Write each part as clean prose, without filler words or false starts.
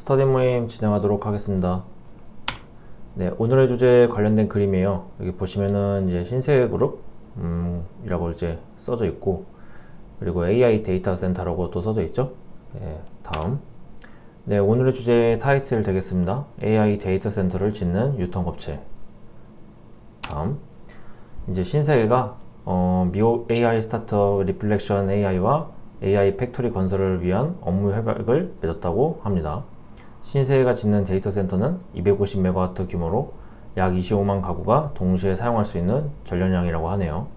스터디 모임 진행하도록 하겠습니다. 네, 오늘의 주제에 관련된 그림이에요. 여기 보시면은 이제 신세계 그룹 이라고 이제 써져 있고, 그리고 AI 데이터 센터라고 또 써져 있죠. 네, 다음. 네, 오늘의 주제 타이틀 되겠습니다. AI 데이터 센터를 짓는 유통업체. 다음. 이제 신세계가 미국 AI 스타트업 리플렉션 AI와 AI 팩토리 건설을 위한 업무 협약을 맺었다고 합니다. 신세계가 짓는 데이터 센터는 250MW 규모로 약 25만 가구가 동시에 사용할 수 있는 전력량이라고 하네요.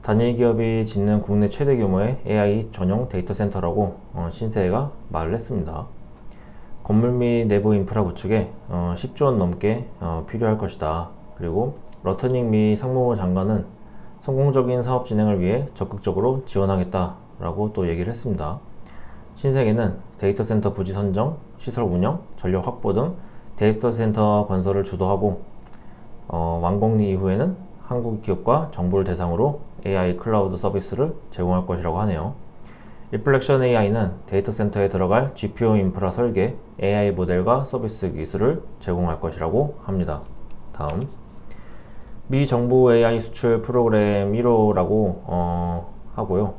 단일 기업이 짓는 국내 최대 규모의 AI 전용 데이터 센터라고 신세계가 말을 했습니다. 건물 및 내부 인프라 구축에 10조 원 넘게 필요할 것이다. 그리고 러터닝 및 상무부 장관은 성공적인 사업 진행을 위해 적극적으로 지원하겠다라고 또 얘기를 했습니다. 신세계는 데이터 센터 부지 선정, 시설 운영, 전력 확보 등 데이터 센터 건설을 주도하고 완공리 이후에는 한국 기업과 정부를 대상으로 AI 클라우드 서비스를 제공할 것이라고 하네요. 리플렉션 AI는 데이터 센터에 들어갈 GPU 인프라 설계, AI 모델과 서비스 기술을 제공할 것이라고 합니다. 다음. 미 정부 AI 수출 프로그램 1호라고 하고요.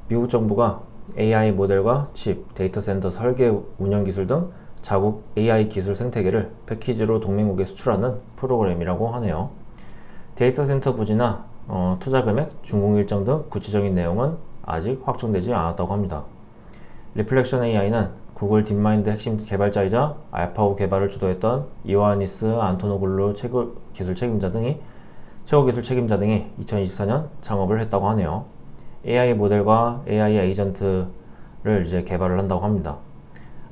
미국 정부가 AI 모델과 칩, 데이터 센터 설계 운영 기술 등 자국 AI 기술 생태계를 패키지로 동맹국에 수출하는 프로그램이라고 하네요. 데이터 센터 부지나 투자 금액, 준공 일정 등 구체적인 내용은 아직 확정되지 않았다고 합니다. 리플렉션 AI는 구글 딥마인드 핵심 개발자이자 알파고 개발을 주도했던 이오아니스 안토노글루 최고 기술 책임자 등이 2024년 창업을 했다고 하네요. AI 모델과 AI 에이전트를 이제 개발을 한다고 합니다.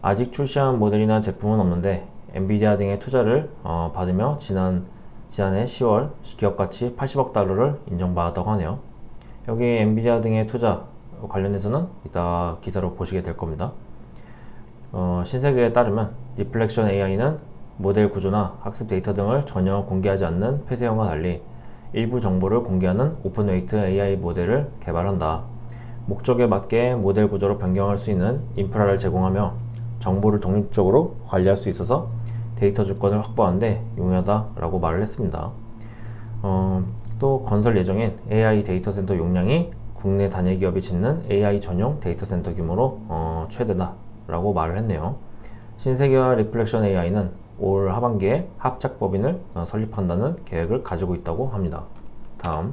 아직 출시한 모델이나 제품은 없는데 엔비디아 등의 투자를 받으며 지난해 10월 기업 가치 80억 달러를 인정받았다고 하네요. 여기 엔비디아 등의 투자 관련해서는 이따 기사로 보시게 될 겁니다. 신세계에 따르면 리플렉션 AI는 모델 구조나 학습 데이터 등을 전혀 공개하지 않는 폐쇄형과 달리 일부 정보를 공개하는 오픈웨이트 AI 모델을 개발한다. 목적에 맞게 모델 구조로 변경할 수 있는 인프라를 제공하며 정보를 독립적으로 관리할 수 있어서 데이터 주권을 확보하는 데 용이하다라고 말을 했습니다. 또 건설 예정인 AI 데이터 센터 용량이 국내 단일 기업이 짓는 AI 전용 데이터 센터 규모로 최대다라고 말을 했네요. 신세계와 리플렉션 AI는 올 하반기에 합작법인을 설립한다는 계획을 가지고 있다고 합니다. 다음.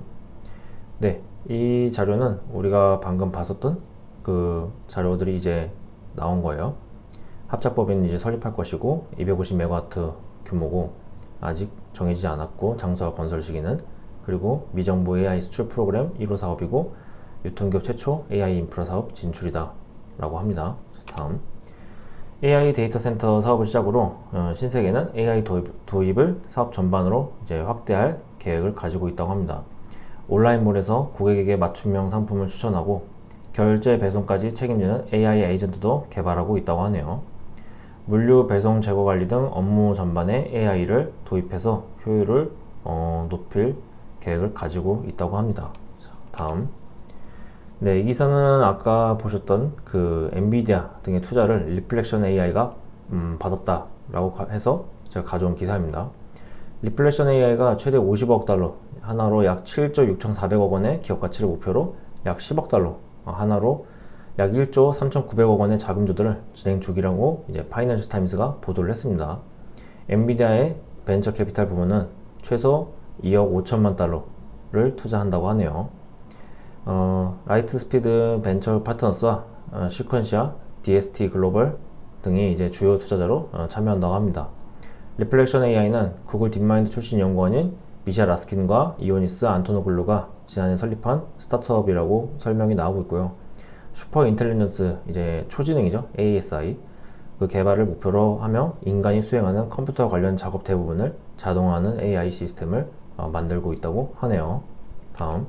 네, 이 자료는 우리가 방금 봤었던 그 자료들이 이제 나온 거예요. 합작법인은 이제 설립할 것이고 250MW 규모고 아직 정해지지 않았고 장소와 건설 시기는, 그리고 미정부 AI 수출 프로그램 1호 사업이고 유통기업 최초 AI 인프라 사업 진출이다 라고 합니다. 다음. AI 데이터 센터 사업을 시작으로 신세계는 AI 도입을 사업 전반으로 이제 확대할 계획을 가지고 있다고 합니다. 온라인몰에서 고객에게 맞춤형 상품을 추천하고 결제 배송까지 책임지는 AI 에이전트도 개발하고 있다고 하네요. 물류 배송 재고 관리 등 업무 전반에 AI를 도입해서 효율을 높일 계획을 가지고 있다고 합니다. 자, 다음. 네, 이 기사는 아까 보셨던 그 엔비디아 등의 투자를 리플렉션 AI가 받았다라고 해서 제가 가져온 기사입니다. 리플렉션 AI가 최대 50억 달러, 하나로 약 7조 6,400억 원의 기업 가치를 목표로 약 10억 달러, 하나로 약 1조 3,900억 원의 자금 조달을 진행 중이라고 이제 파이낸셜 타임스가 보도를 했습니다. 엔비디아의 벤처 캐피탈 부문은 최소 2억 5천만 달러를 투자한다고 하네요. 라이트 스피드 벤처 파트너스와 시퀀시아, DST 글로벌 등이 이제 주요 투자자로 참여한다고 합니다. 리플렉션 AI는 구글 딥마인드 출신 연구원인 미샤 라스킨과 이오니스 안토노글루가 지난해 설립한 스타트업이라고 설명이 나오고 있고요. 슈퍼 인텔리전스, 이제 초지능이죠, ASI 그 개발을 목표로 하며 인간이 수행하는 컴퓨터 관련 작업 대부분을 자동화하는 AI 시스템을 만들고 있다고 하네요. 다음.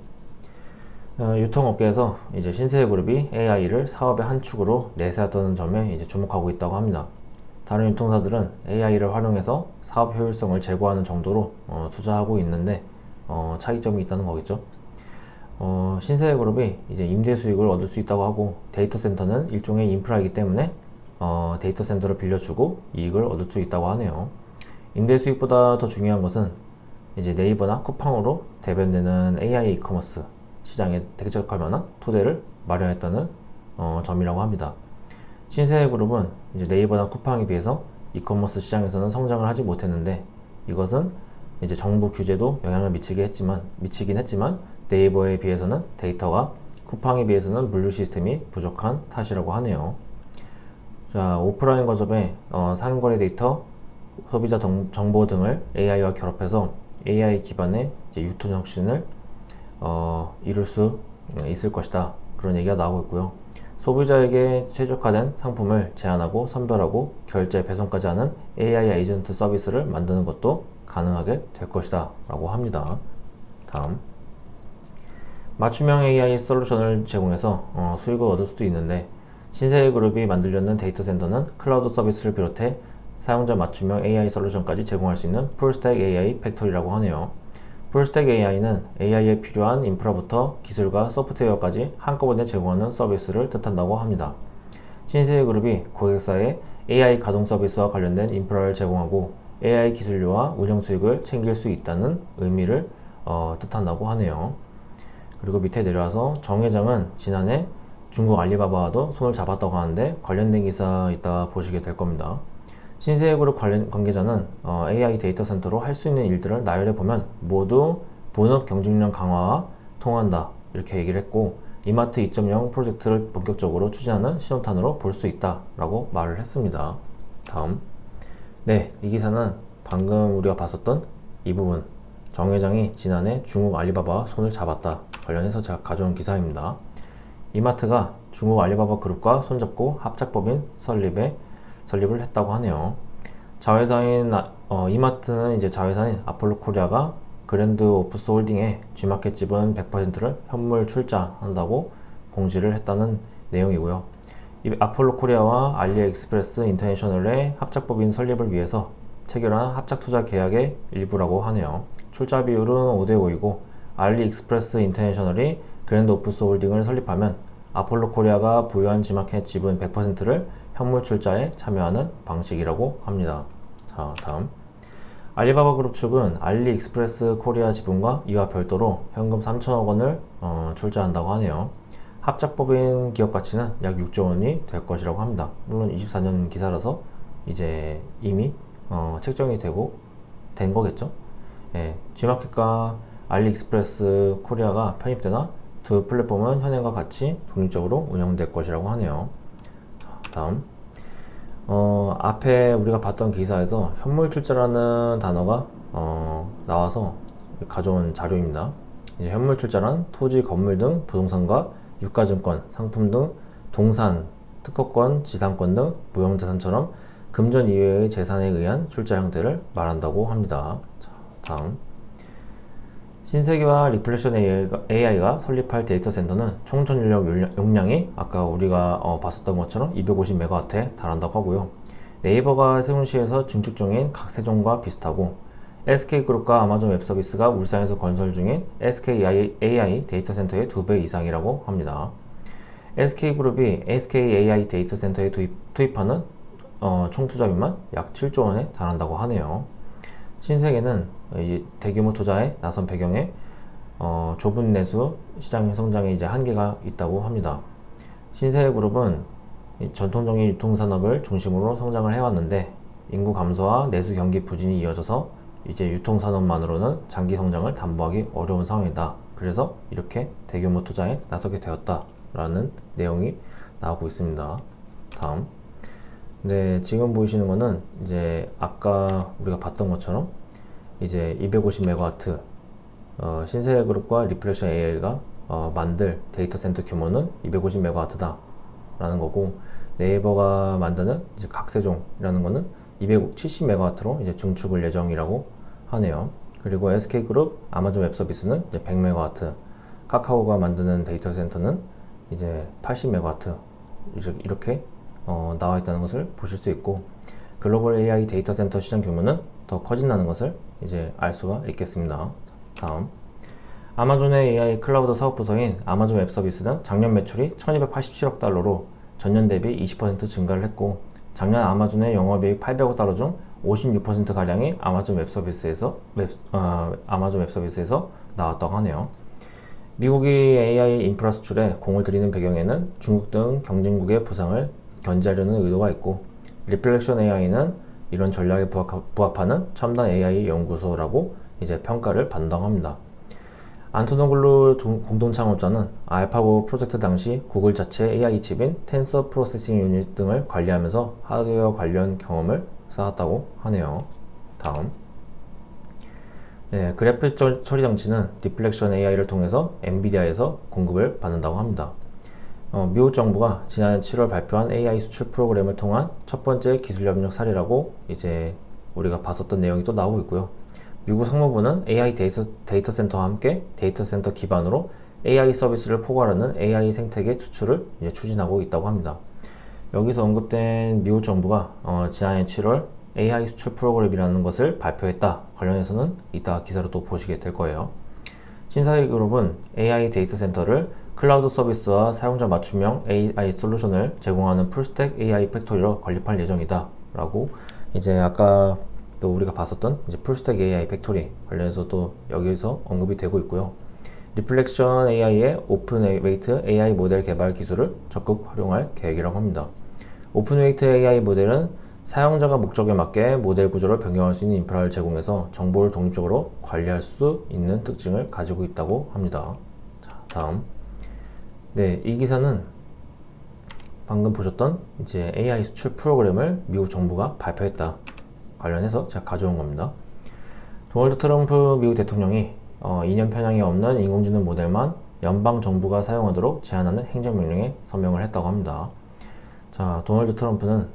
유통업계에서 이제 신세계그룹이 AI를 사업의 한 축으로 내세웠다는 점에 이제 주목하고 있다고 합니다. 다른 유통사들은 AI를 활용해서 사업 효율성을 제고하는 정도로 투자하고 있는데 차이점이 있다는 거겠죠. 신세계그룹이 이제 임대 수익을 얻을 수 있다고 하고 데이터 센터는 일종의 인프라이기 때문에 데이터 센터를 빌려주고 이익을 얻을 수 있다고 하네요. 임대 수익보다 더 중요한 것은 이제 네이버나 쿠팡으로 대변되는 AI 이커머스 시장에 대적할 만한 토대를 마련했다는 점이라고 합니다. 신세계그룹은 이제 네이버나 쿠팡에 비해서 이커머스 시장에서는 성장을 하지 못했는데 이것은 이제 정부 규제도 영향을 미치긴 했지만 네이버에 비해서는 데이터가 쿠팡에 비해서는 분류 시스템이 부족한 탓이라고 하네요. 자, 오프라인 거점에 상거래 데이터, 소비자 정보 등을 AI와 결합해서 AI 기반의 이제 유통 혁신을 이룰 수 있을 것이다. 그런 얘기가 나오고 있고요. 소비자에게 최적화된 상품을 제안하고 선별하고 결제, 배송까지 하는 AI 에이전트 서비스를 만드는 것도 가능하게 될 것이다 라고 합니다. 다음, 맞춤형 AI 솔루션을 제공해서 수익을 얻을 수도 있는데 신세계그룹이 만들려는 데이터 센터는 클라우드 서비스를 비롯해 사용자 맞춤형 AI 솔루션까지 제공할 수 있는 풀스택 AI 팩토리라고 하네요. 풀스택 AI는 AI에 필요한 인프라부터 기술과 소프트웨어까지 한꺼번에 제공하는 서비스를 뜻한다고 합니다. 신세계그룹이 고객사에 AI 가동 서비스와 관련된 인프라를 제공하고 AI 기술료와 운영 수익을 챙길 수 있다는 의미를 뜻한다고 하네요. 그리고 밑에 내려와서 정 회장은 지난해 중국 알리바바와도 손을 잡았다고 하는데 관련된 기사 이따 보시게 될 겁니다. 신세계그룹 관계자는 AI 데이터 센터로 할 수 있는 일들을 나열해 보면 모두 본업 경쟁력 강화와 통한다 이렇게 얘기를 했고 이마트 2.0 프로젝트를 본격적으로 추진하는 신호탄으로 볼 수 있다 라고 말을 했습니다. 다음, 네, 이 기사는 방금 우리가 봤었던 이 부분, 정 회장이 지난해 중국 알리바바와 손을 잡았다 관련해서 제가 가져온 기사입니다. 이마트가 중국 알리바바 그룹과 손잡고 합작법인 설립을 했다고 하네요. 자회사인 이마트는 이제 자회사인 아폴로 코리아가 그랜드 오프스 홀딩에 G마켓 지분 100%를 현물 출자한다고 공지를 했다는 내용이고요. 이 아폴로 코리아와 알리익스프레스 인터내셔널의 합작법인 설립을 위해서 체결한 합작 투자 계약의 일부라고 하네요. 출자 비율은 5대5이고 알리익스프레스 인터내셔널이 그랜드 오프스 홀딩을 설립하면 아폴로 코리아가 보유한 G마켓 지분 100%를 현물 출자에 참여하는 방식이라고 합니다. 자, 다음, 알리바바 그룹 측은 알리익스프레스 코리아 지분과 이와 별도로 현금 3천억 원을 출자한다고 하네요. 합작법인 기업 가치는 약 6조 원이 될 것이라고 합니다. 물론 24년 기사라서 이제 이미 책정이 된 거겠죠. 예, G마켓과 알리익스프레스 코리아가 편입되나 두 플랫폼은 현행과 같이 독립적으로 운영될 것이라고 하네요. 다음, 앞에 우리가 봤던 기사에서 현물 출자라는 단어가 나와서 가져온 자료입니다. 이제 현물 출자란 토지, 건물 등 부동산과 유가증권, 상품 등 동산, 특허권, 지상권 등 무형자산처럼 금전 이외의 재산에 의한 출자 형태를 말한다고 합니다. 자, 다음, 신세계와 리플렉션 AI가 설립할 데이터 센터는 총 전력 용량이 아까 우리가 봤었던 것처럼 250MW에 달한다고 하고요. 네이버가 세운시에서 증축 중인 각세종과 비슷하고 SK그룹과 아마존 웹서비스가 울산에서 건설 중인 SKAI 데이터 센터의 2배 이상이라고 합니다. SK그룹이 SKAI 데이터 센터에 투입하는 총 투자비만 약 7조 원에 달한다고 하네요. 신세계는 이제 대규모 투자에 나선 배경에 좁은 내수 시장 성장에 이제 한계가 있다고 합니다. 신세계그룹은 전통적인 유통산업을 중심으로 성장을 해왔는데 인구 감소와 내수 경기 부진이 이어져서 이제 유통산업만으로는 장기 성장을 담보하기 어려운 상황이다. 그래서 이렇게 대규모 투자에 나서게 되었다라는 내용이 나오고 있습니다. 다음, 네, 지금 보이시는 거는 이제 아까 우리가 봤던 것처럼 이제 250MW 신세계그룹과 리플렉션 AI가 만들 데이터 센터 규모는 250MW다 라는 거고 네이버가 만드는 이제 각세종이라는 거는 270MW로 이제 증축을 예정이라고 하네요. 그리고 SK그룹, 아마존 웹서비스는 이제 100MW, 카카오가 만드는 데이터 센터는 이제 80MW 이렇게 나와 있다는 것을 보실 수 있고 글로벌 AI 데이터 센터 시장 규모는 더 커진다는 것을 이제 알 수가 있겠습니다. 다음, 아마존의 AI 클라우드 사업 부서인 아마존 웹서비스는 작년 매출이 1287억 달러로 전년 대비 20% 증가를 했고 작년 아마존의 영업이익 800억 달러 중 56%가량이 아마존 웹 서비스에서 나왔다고 하네요. 미국이 AI 인프라 수출에 공을 들이는 배경에는 중국 등 경쟁국의 부상을 견제하려는 의도가 있고, 리플렉션 AI는 이런 전략에 부합하는 첨단 AI 연구소라고 이제 평가를 받는다고 합니다. 안토노글루 공동 창업자는 알파고 프로젝트 당시 구글 자체 AI 칩인 텐서 프로세싱 유닛 등을 관리하면서 하드웨어 관련 경험을 쌓았다고 하네요. 다음. 네, 그래픽 처리 장치는 디플렉션 AI를 통해서 엔비디아에서 공급을 받는다고 합니다. 미국 정부가 지난해 7월 발표한 AI 수출 프로그램을 통한 첫 번째 기술 협력 사례라고 이제 우리가 봤었던 내용이 또 나오고 있고요. 미국 상무부는 AI 데이터 센터와 함께 데이터 센터 기반으로 AI 서비스를 포괄하는 AI 생태계 추출을 이제 추진하고 있다고 합니다. 여기서 언급된 미국 정부가 지난해 7월 AI 수출 프로그램이라는 것을 발표했다. 관련해서는 이따 기사로 또 보시게 될 거예요. 신사위 그룹은 AI 데이터 센터를 클라우드 서비스와 사용자 맞춤형 AI 솔루션을 제공하는 풀스택 AI 팩토리로 건립할 예정이다. 라고 이제 아까 또 우리가 봤었던 이제 풀스택 AI 팩토리 관련해서 또 여기서 언급이 되고 있고요. 리플렉션 AI의 오픈웨이트 AI 모델 개발 기술을 적극 활용할 계획이라고 합니다. 오픈웨이트 AI 모델은 사용자가 목적에 맞게 모델 구조를 변경할 수 있는 인프라를 제공해서 정보를 독립적으로 관리할 수 있는 특징을 가지고 있다고 합니다. 자, 다음. 네, 이 기사는 방금 보셨던 이제 AI 수출 프로그램을 미국 정부가 발표했다. 관련해서 제가 가져온 겁니다. 도널드 트럼프 미국 대통령이 이념 편향이 없는 인공지능 모델만 연방 정부가 사용하도록 제한하는 행정명령에 서명을 했다고 합니다. 자, 도널드 트럼프는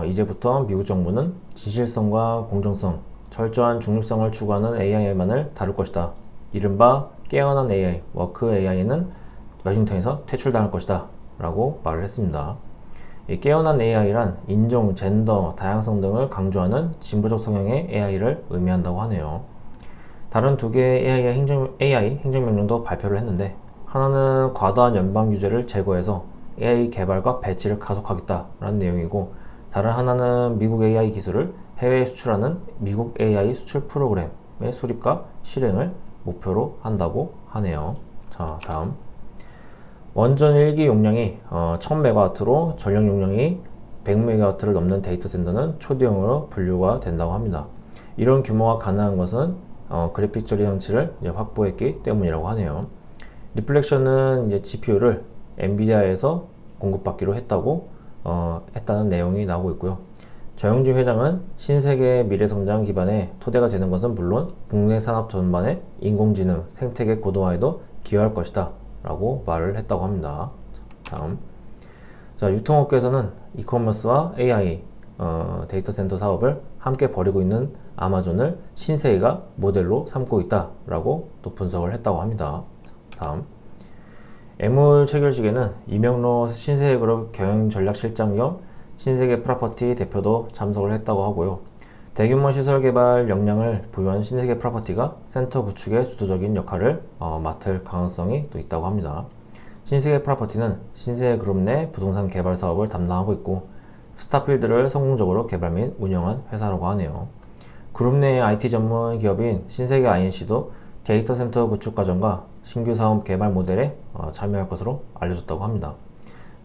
이제부터 미국 정부는 진실성과 공정성, 철저한 중립성을 추구하는 AI만을 다룰 것이다. 이른바 깨어난 AI, 워크 AI는 워싱턴에서 퇴출당할 것이다. 라고 말을 했습니다. 이 깨어난 AI란 인종, 젠더, 다양성 등을 강조하는 진보적 성향의 AI를 의미한다고 하네요. 다른 두 개의 AI 행정명령도 발표를 했는데, 하나는 과도한 연방 규제를 제거해서 AI 개발과 배치를 가속하겠다라는 내용이고, 다른 하나는 미국 AI 기술을 해외에 수출하는 미국 AI 수출 프로그램의 수립과 실행을 목표로 한다고 하네요. 자, 다음. 원전 1기 용량이 1000MW로 전력 용량이 100MW를 넘는 데이터 센터는 초대형으로 분류가 된다고 합니다. 이런 규모가 가능한 것은 그래픽 처리 장치를 이제 확보했기 때문이라고 하네요. 리플렉션은 이제 GPU를 엔비디아에서 공급받기로 했다는 내용이 나오고 있고요. 정영진 회장은 신세계 미래성장 기반의 토대가 되는 것은 물론 국내 산업 전반의 인공지능 생태계 고도화에도 기여할 것이다 라고 말을 했다고 합니다. 다음. 자, 유통업계에서는 이커머스와 AI 데이터 센터 사업을 함께 벌이고 있는 아마존을 신세계가 모델로 삼고 있다 라고 또 분석을 했다고 합니다. 다음. 애물 체결식에는 이명로 신세계그룹 경영전략실장 겸 신세계 프로퍼티 대표도 참석을 했다고 하고요. 대규모 시설 개발 역량을 부여한 신세계 프로퍼티가 센터 구축의 주도적인 역할을 맡을 가능성이 또 있다고 합니다. 신세계 프로퍼티는 신세계그룹 내 부동산 개발 사업을 담당하고 있고 스타필드를 성공적으로 개발 및 운영한 회사라고 하네요. 그룹 내 IT 전문 기업인 신세계 INC도 데이터 센터 구축 과정과 신규 사업 개발 모델에 참여할 것으로 알려졌다고 합니다.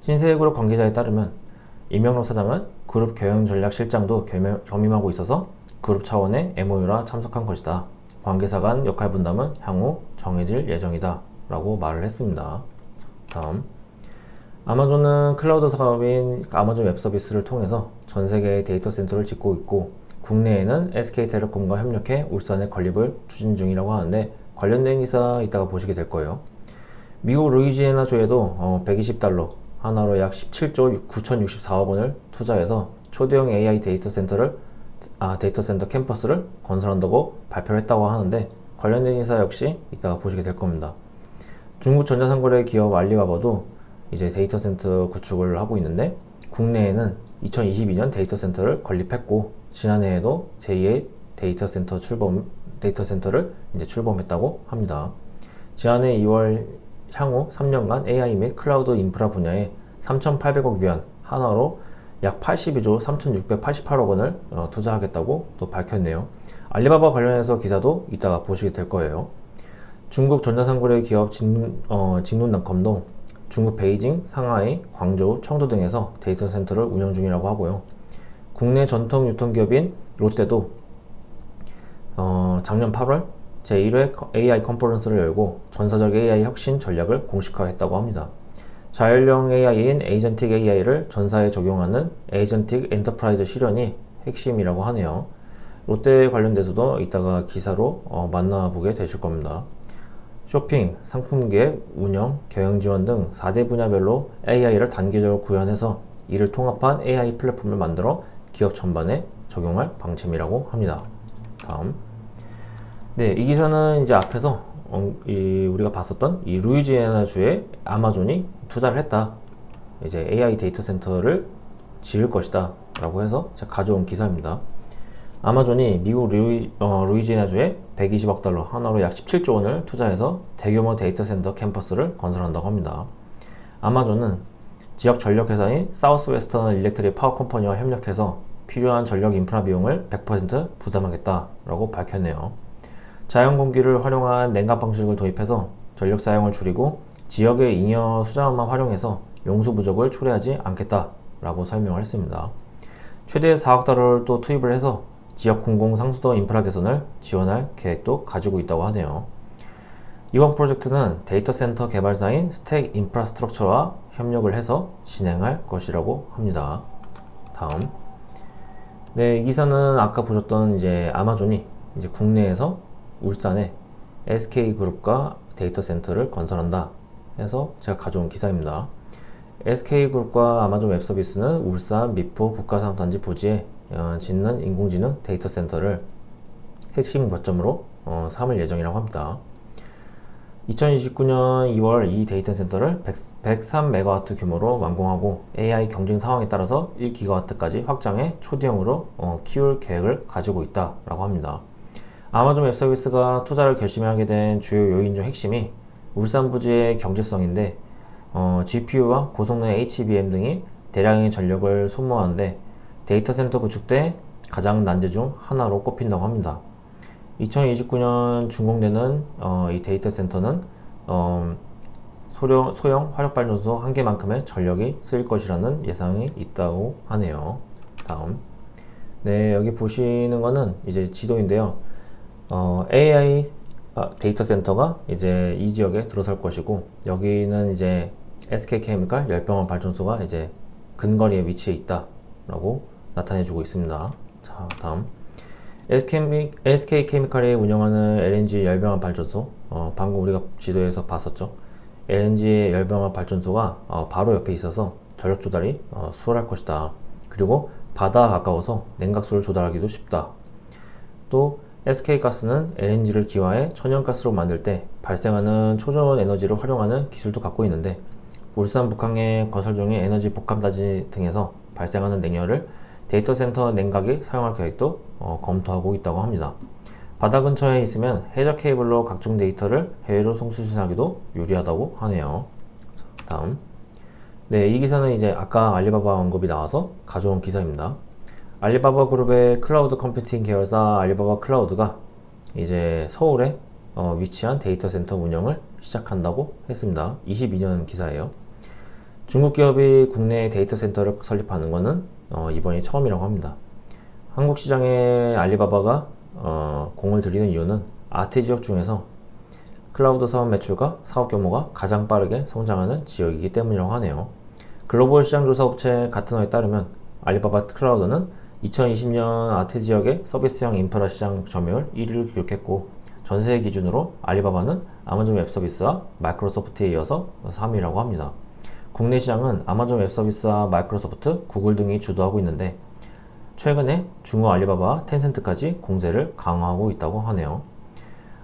신세계그룹 관계자에 따르면 이명록 사장은 그룹 경영전략실장도 겸임하고 있어서 그룹 차원의 MOU라 참석한 것이다. 관계사 간 역할 분담은 향후 정해질 예정이다 라고 말을 했습니다. 다음. 아마존은 클라우드 사업인 아마존 웹 서비스를 통해서 전 세계의 데이터 센터를 짓고 있고 국내에는 SK텔레콤과 협력해 울산의 건립을 추진 중이라고 하는데 관련된 기사 이따가 보시게 될 거예요. 미국 루이지애나 주에도 120달러 하나로 약 17조 9,064억 원을 투자해서 초대형 AI 데이터 센터 캠퍼스를 건설한다고 발표를 했다고 하는데 관련된 기사 역시 이따가 보시게 될 겁니다. 중국 전자상거래 기업 알리바바도 이제 데이터 센터 구축을 하고 있는데 국내에는 2022년 데이터 센터를 건립했고 지난해에도 제2의 데이터 센터를 이제 출범했다고 합니다. 지난해 2월 향후 3년간 AI 및 클라우드 인프라 분야에 3,800억 위안 하나로 약 82조 3,688억 원을 투자하겠다고 또 밝혔네요. 알리바바 관련해서 기사도 이따가 보시게 될 거예요. 중국 전자상거래 기업 직룬닷컴도 중국 베이징, 상하이, 광저우, 청도 등에서 데이터 센터를 운영 중이라고 하고요. 국내 전통 유통기업인 롯데도 작년 8월 제1회 AI 컨퍼런스를 열고 전사적 AI 혁신 전략을 공식화했다고 합니다. 자율형 AI인 에이전틱 AI를 전사에 적용하는 에이전틱 엔터프라이즈 실현이 핵심이라고 하네요. 롯데 관련돼서도 이따가 기사로 만나보게 되실 겁니다. 쇼핑, 상품기획, 운영, 경영 지원 등 4대 분야별로 AI를 단계적으로 구현해서 이를 통합한 AI 플랫폼을 만들어 기업 전반에 적용할 방침이라고 합니다. 다음. 네, 이 기사는 이제 앞에서 우리가 봤었던 이 루이지애나주에 아마존이 투자를 했다. 이제 AI 데이터 센터를 지을 것이다. 라고 해서 제가 가져온 기사입니다. 아마존이 미국 루이지애나주에 120억 달러, 하나로 약 17조 원을 투자해서 대규모 데이터 센터 캠퍼스를 건설한다고 합니다. 아마존은 지역 전력 회사인 사우스웨스턴 일렉트릭 파워 컴퍼니와 협력해서 필요한 전력 인프라 비용을 100% 부담하겠다라고 밝혔네요. 자연 공기를 활용한 냉각 방식을 도입해서 전력 사용을 줄이고 지역의 잉여 수자원만 활용해서 용수 부족을 초래하지 않겠다라고 설명을 했습니다. 최대 4억 달러를 또 투입을 해서 지역 공공 상수도 인프라 개선을 지원할 계획도 가지고 있다고 하네요. 이번 프로젝트는 데이터 센터 개발사인 스택 인프라스트럭처와 협력을 해서 진행할 것이라고 합니다. 다음. 네, 이 기사는 아까 보셨던 이제 아마존이 이제 국내에서 울산에 SK그룹과 데이터 센터를 건설한다 해서 제가 가져온 기사입니다. SK그룹과 아마존 웹서비스는 울산 미포 국가산업단지 부지에 짓는 인공지능 데이터 센터를 핵심 거점으로 삼을 예정이라고 합니다. 2029년 2월 이 데이터 센터를 103MW 규모로 완공하고 AI 경쟁 상황에 따라서 1GW까지 확장해 초대형으로 키울 계획을 가지고 있다라고 합니다. 아마존 웹서비스가 투자를 결심하게 된 주요 요인 중 핵심이 울산 부지의 경제성인데 GPU와 고성능 HBM 등이 대량의 전력을 소모하는데 데이터 센터 구축 때 가장 난제 중 하나로 꼽힌다고 합니다. 2029년 준공되는 이 데이터 센터는 소형 화력발전소 1개만큼의 전력이 쓰일 것이라는 예상이 있다고 하네요. 다음. 네, 여기 보시는 거는 이제 지도인데요. AI 데이터 센터가 이제 이 지역에 들어설 것이고, 여기는 이제 SK케미칼 열병원 발전소가 이제 근거리에 위치해 있다라고 나타내주고 있습니다. 자, 다음. SK케미칼이 운영하는 LNG 열병원 발전소, 방금 우리가 지도에서 봤었죠. LNG 열병원 발전소가 바로 옆에 있어서 전력 조달이 수월할 것이다. 그리고 바다와 가까워서 냉각수를 조달하기도 쉽다. 또 SK가스는 LNG를 기화해 천연가스로 만들 때 발생하는 초저온 에너지를 활용하는 기술도 갖고 있는데, 울산 북항의 건설 중인 에너지 복합단지 등에서 발생하는 냉열을 데이터 센터 냉각에 사용할 계획도 검토하고 있다고 합니다. 바다 근처에 있으면 해저 케이블로 각종 데이터를 해외로 송수신하기도 유리하다고 하네요. 다음. 네, 이 기사는 이제 아까 알리바바 언급이 나와서 가져온 기사입니다. 알리바바 그룹의 클라우드 컴퓨팅 계열사 알리바바 클라우드가 이제 서울에 위치한 데이터 센터 운영을 시작한다고 했습니다. 22년 기사예요. 중국 기업이 국내 데이터 센터를 설립하는 것은 이번이 처음이라고 합니다. 한국 시장에 알리바바가 공을 들이는 이유는 아태 지역 중에서 클라우드 사업 매출과 사업 규모가 가장 빠르게 성장하는 지역이기 때문이라고 하네요. 글로벌 시장조사 업체 가트너에 따르면 알리바바 클라우드는 2020년 아태 지역의 서비스형 인프라 시장 점유율 1위를 기록했고, 전세계 기준으로 알리바바는 아마존 웹서비스와 마이크로소프트에 이어서 3위라고 합니다. 국내 시장은 아마존 웹서비스와 마이크로소프트, 구글 등이 주도하고 있는데, 최근에 중국 알리바바와 텐센트까지 공세를 강화하고 있다고 하네요.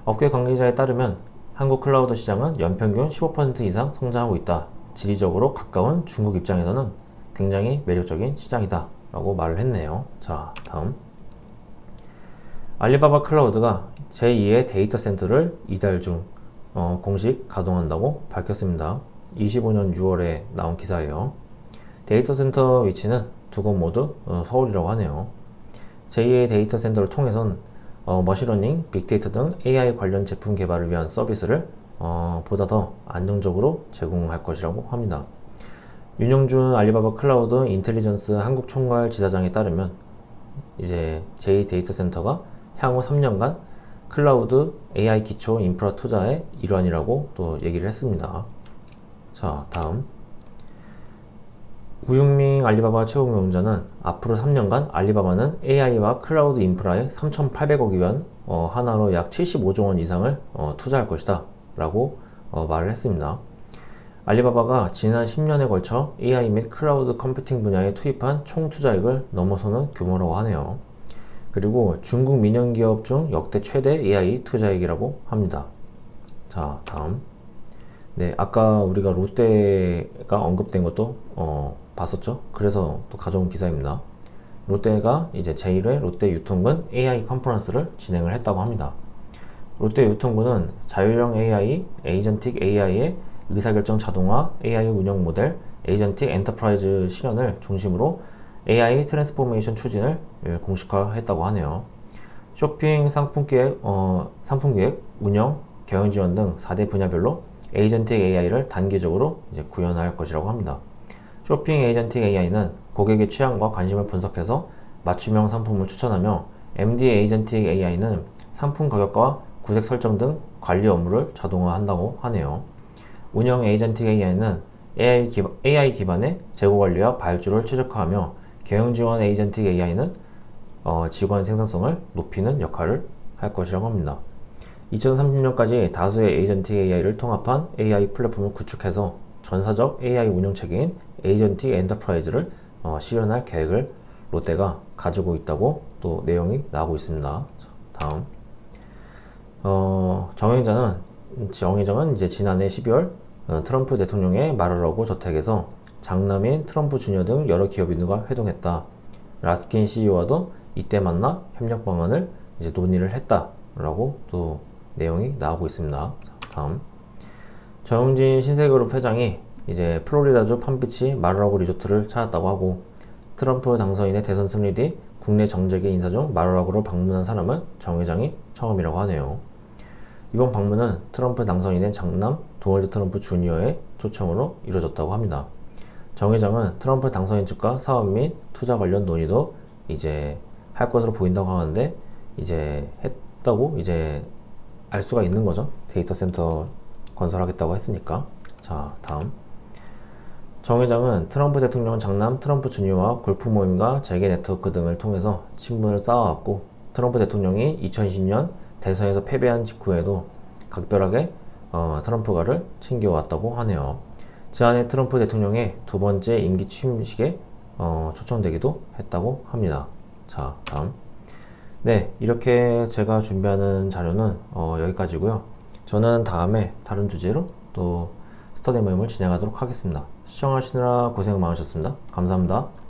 업계 관계자에 따르면 한국 클라우드 시장은 연평균 15% 이상 성장하고 있다. 지리적으로 가까운 중국 입장에서는 굉장히 매력적인 시장이다 라고 말을 했네요. 자, 다음. 알리바바 클라우드가 제2의 데이터 센터를 이달 중 공식 가동한다고 밝혔습니다. 25년 6월에 나온 기사예요. 데이터 센터 위치는 두 곳 모두 서울이라고 하네요. 제2의 데이터 센터를 통해선 머신러닝, 빅데이터 등 AI 관련 제품 개발을 위한 서비스를 보다 더 안정적으로 제공할 것이라고 합니다. 윤영준 알리바바 클라우드 인텔리전스 한국총괄 지사장에 따르면 이제 제2 데이터 센터가 향후 3년간 클라우드 AI 기초 인프라 투자의 일환이라고 또 얘기를 했습니다. 자, 다음. 우육민 알리바바 최고경영자는 앞으로 3년간 알리바바는 AI와 클라우드 인프라에 3,800억 위안, 하나로 약 75조 원 이상을 투자할 것이다 라고 말을 했습니다. 알리바바가 지난 10년에 걸쳐 AI 및 클라우드 컴퓨팅 분야에 투입한 총 투자액을 넘어서는 규모라고 하네요. 그리고 중국 민영기업 중 역대 최대 AI 투자액이라고 합니다. 자, 다음. 네, 아까 우리가 롯데가 언급된 것도 봤었죠? 그래서 또 가져온 기사입니다. 롯데가 이제 제1회 롯데 유통군 AI 컨퍼런스를 진행을 했다고 합니다. 롯데 유통군은 자율형 AI, 에이전틱 AI의 의사결정 자동화, AI 운영 모델, 에이전틱 엔터프라이즈 실현을 중심으로 AI 트랜스포메이션 추진을 공식화했다고 하네요. 쇼핑 상품기획, 운영, 경영 지원 등 4대 분야별로 에이전틱 AI를 단계적으로 이제 구현할 것이라고 합니다. 쇼핑 에이전틱 AI는 고객의 취향과 관심을 분석해서 맞춤형 상품을 추천하며 MD 에이전틱 AI는 상품 가격과 구색 설정 등 관리 업무를 자동화한다고 하네요. 운영 에이전틱 AI는 AI 기반의 재고 관리와 발주를 최적화하며 경영 지원 에이전틱 AI는 직원 생산성을 높이는 역할을 할 것이라고 합니다. 2030년까지 다수의 에이전틱 AI를 통합한 AI 플랫폼을 구축해서 전사적 AI 운영 체계인 에이전틱 엔터프라이즈를 실현할 계획을 롯데가 가지고 있다고 또 내용이 나오고 있습니다. 자, 다음. 정회장은 이제 지난해 12월 트럼프 대통령의 마르라고 저택에서 장남인 트럼프 주니어 등 여러 기업인들과 회동했다. 라스킨 CEO와도 이때 만나 협력 방안을 이제 논의를 했다라고 또 내용이 나오고 있습니다. 다음. 정영진 신세그룹 회장이 이제 플로리다주 팜비치 마르라고 리조트를 찾았다고 하고 트럼프 당선인의 대선 승리 뒤 국내 정재계 인사 중 마르라고를 방문한 사람은 정 회장이 처음이라고 하네요. 이번 방문은 트럼프 당선인의 장남 도널드 트럼프 주니어의 초청으로 이루어졌다고 합니다. 정 회장은 트럼프 당선인 측과 사업 및 투자 관련 논의도 이제 할 것으로 보인다고 하는데 이제 했다고 이제 알 수가 있는 거죠. 데이터 센터 건설하겠다고 했으니까. 자, 다음. 정 회장은 트럼프 대통령 장남 트럼프 주니어와 골프 모임과 재계 네트워크 등을 통해서 친분을 쌓아왔고 트럼프 대통령이 2020년 대선에서 패배한 직후에도 각별하게 트럼프가를 챙겨왔다고 하네요. 지난해 트럼프 대통령의 두 번째 임기 취임식에 초청되기도 했다고 합니다. 자, 다음. 네, 이렇게 제가 준비하는 자료는 여기까지고요. 저는 다음에 다른 주제로 또 스터디 모임을 진행하도록 하겠습니다. 시청하시느라 고생 많으셨습니다. 감사합니다.